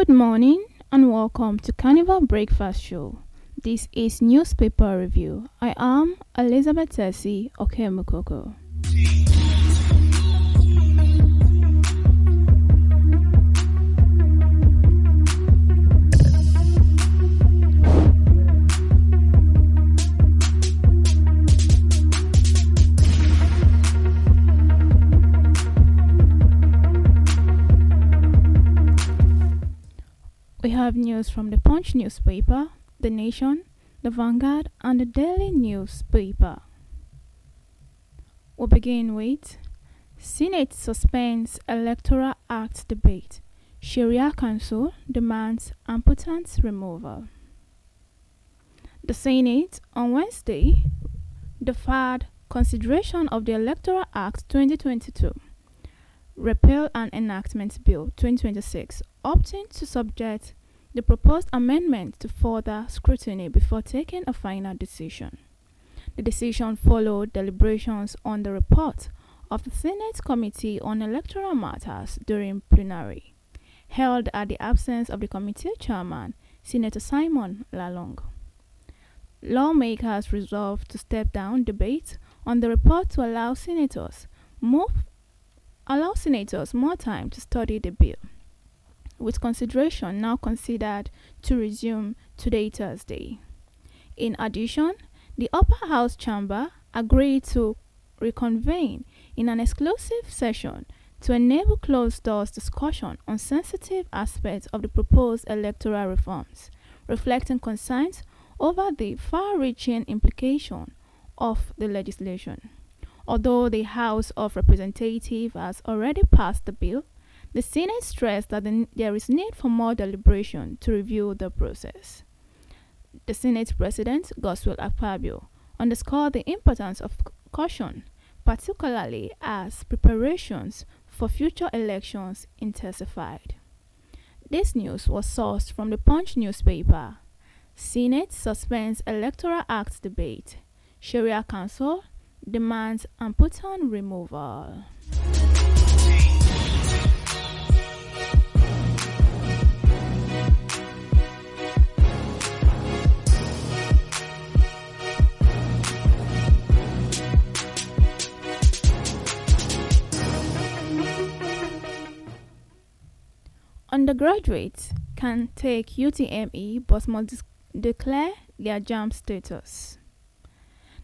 Good morning and welcome to Carnival Breakfast Show. This is Newspaper Review. I am Elizabeth Tessie Okemukoko. We have news from the Punch newspaper, The Nation, The Vanguard, and the Daily newspaper. We'll begin with Senate suspends Electoral Act debate. Sharia Council demands impotence removal. The Senate on Wednesday deferred consideration of the Electoral Act 2022, Repeal and Enactment Bill 2026, opting to subject the proposed amendment to further scrutiny before taking a final decision. The decision followed deliberations on the report of the Senate Committee on Electoral Matters during plenary, held at the absence of the committee chairman, Senator Simon Lalong. Lawmakers resolved to step down debate on the report to allow senators more time to study the bill, with consideration now considered to resume today, Thursday. In addition, the upper house chamber agreed to reconvene in an exclusive session to enable closed-doors discussion on sensitive aspects of the proposed electoral reforms, reflecting concerns over the far-reaching implication of the legislation. Although the House of Representatives has already passed the bill, the Senate stressed that there is need for more deliberation to review the process. The Senate President, Godswill Akpabio, underscored the importance of caution, particularly as preparations for future elections intensified. This news was sourced from the Punch newspaper. Senate suspends Electoral Act debate. Sharia Council demands impotence removal. Undergraduates can take UTME but must declare their JAMB status.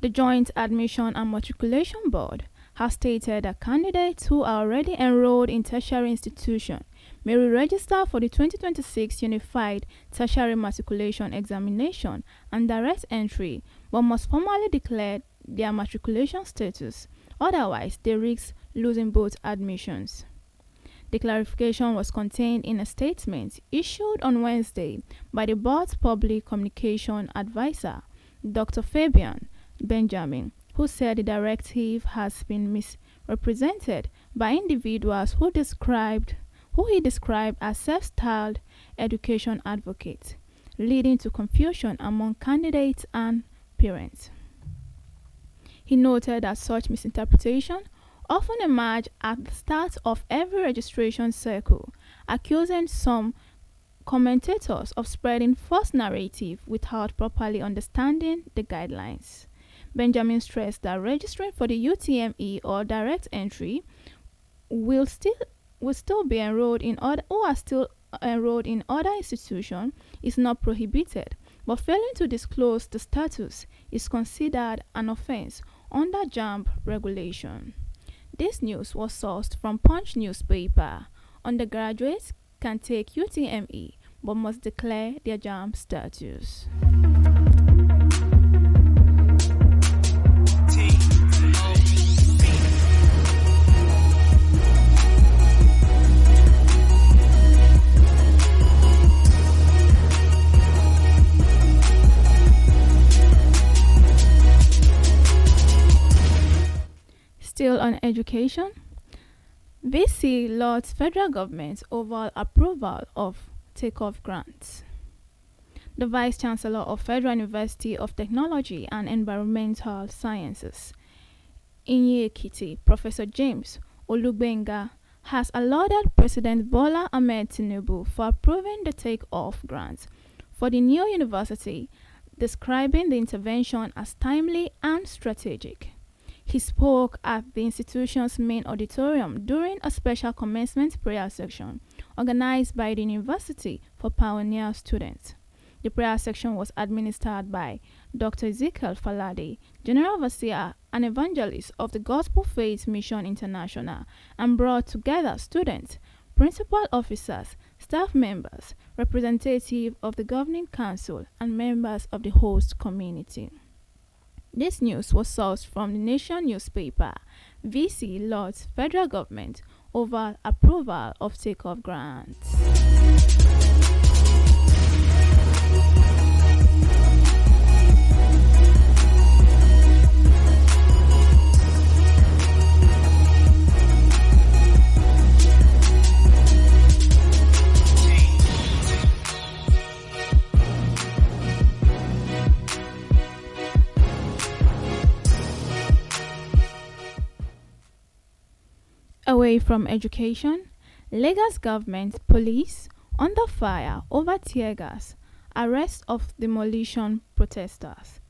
The Joint Admission and Matriculation Board has stated that candidates who are already enrolled in tertiary institution may re-register for the 2026 Unified Tertiary Matriculation Examination and Direct Entry, but must formally declare their matriculation status. Otherwise, they risk losing both admissions. The clarification was contained in a statement issued on Wednesday by the board's public communication advisor, Dr. Fabian Benjamin, who said the directive has been misrepresented by individuals who he described as self-styled education advocates, leading to confusion among candidates and parents. He noted that such misinterpretation often emerge at the start of every registration cycle, accusing some commentators of spreading false narrative without properly understanding the guidelines. Benjamin stressed that registering for the UTME or direct entry will still be enrolled in other who are still enrolled in other institutions is not prohibited, but failing to disclose the status is considered an offense under JAMB regulation. This news was sourced from Punch newspaper. Undergraduates can take UTME but must declare their JAMB status. Still on education, VC lauds federal government over approval of takeoff grants. The Vice Chancellor of Federal University of Technology and Environmental Sciences, Inyekiti, Professor James Olugbenga, has lauded President Bola Ahmed Tinubu for approving the take-off grant for the new university, describing the intervention as timely and strategic. He spoke at the institution's main auditorium during a special commencement prayer section organized by the university for pioneer students. The prayer section was administered by Dr. Ezekiel Falade, General Overseer and Evangelist of the Gospel Faith Mission International, and brought together students, principal officers, staff members, representatives of the governing council, and members of the host community. This news was sourced from the Nation newspaper. VC lauds federal government over approval of takeoff grants. Away from education, Lagos government police under fire over tear gas, arrest of demolition protesters.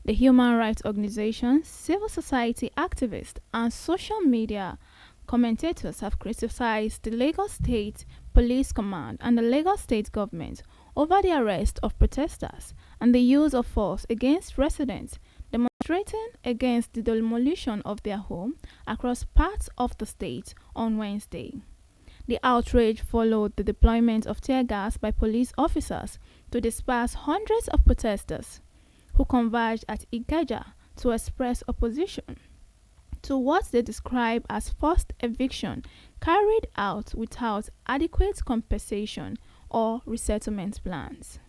The human rights organizations, civil society activists, and social media commentators have criticized the Lagos State Police Command and the Lagos State government over the arrest of protesters and the use of force against residents demonstrating against the demolition of their home across parts of the state on Wednesday. The outrage followed the deployment of tear gas by police officers to disperse hundreds of protesters who converged at Ikeja to express opposition to what they describe as forced eviction carried out without adequate compensation or resettlement plans.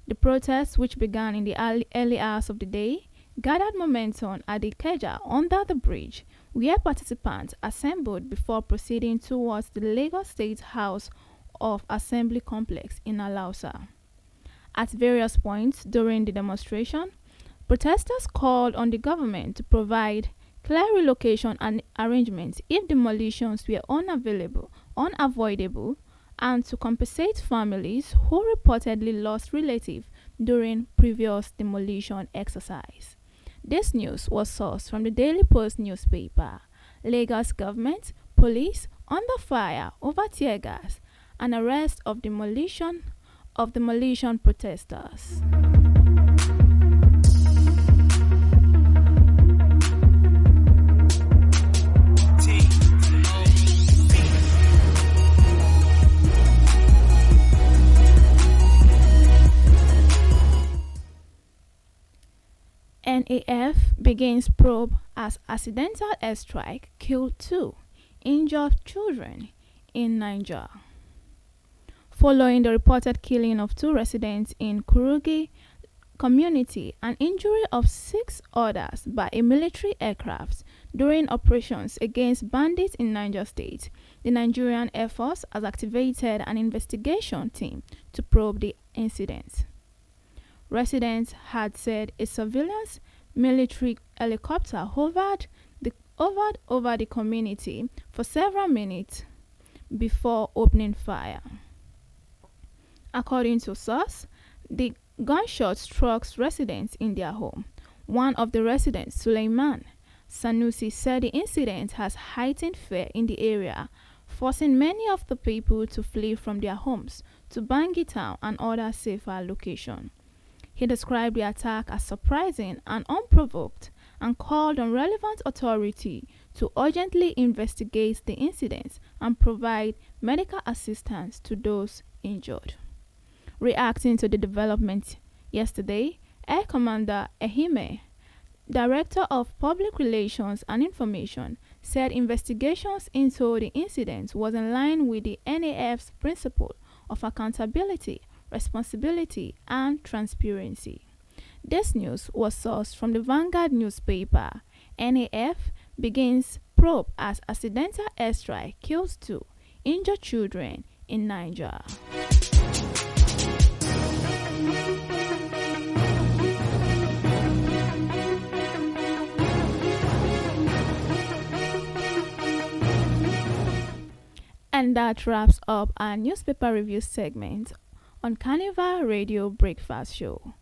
The protests, which began in the early hours of the day, gathered momentum at the Ikeja under the bridge, where participants assembled before proceeding towards the Lagos State House of Assembly complex in Alausa. At various points during the demonstration, protesters called on the government to provide clear relocation and arrangements if demolitions were unavoidable, and to compensate families who reportedly lost relatives during previous demolition exercise. This news was sourced from the Daily Post newspaper. Lagos government, police under fire over tear gas, and arrest of demolition protesters. NAF begins probe as accidental airstrike killed 2 injured children in Niger. Following the reported killing of 2 residents in Kurugi community and injury of 6 others by a military aircraft during operations against bandits in Niger State, the Nigerian Air Force has activated an investigation team to probe the incident. Residents had said a surveillance military helicopter hovered over the community for several minutes before opening fire. According to source, the gunshot struck residents in their home. One of the residents, Suleiman Sanusi, said the incident has heightened fear in the area, forcing many of the people to flee from their homes to Bangui town and other safer locations. He described the attack as surprising and unprovoked and called on relevant authority to urgently investigate the incidents and provide medical assistance to those injured. Reacting to the development yesterday, Air Commander Ehime, Director of Public Relations and Information, said investigations into the incident was in line with the NAF's principle of accountability, responsibility, and transparency. This news was sourced from the Vanguard newspaper. NAF begins probe as accidental airstrike kills 2 injured children in Niger. And that wraps up our newspaper review segment on Carnival Radio Breakfast Show.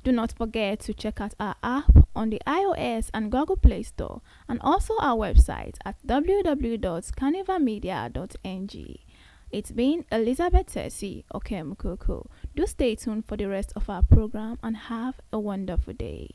Do not forget to check out our app on the iOS and Google Play Store, and also our website at www.carnivalmedia.ng. It's been Elizabeth Tessie Okemukoko. Do stay tuned for the rest of our program and have a wonderful day.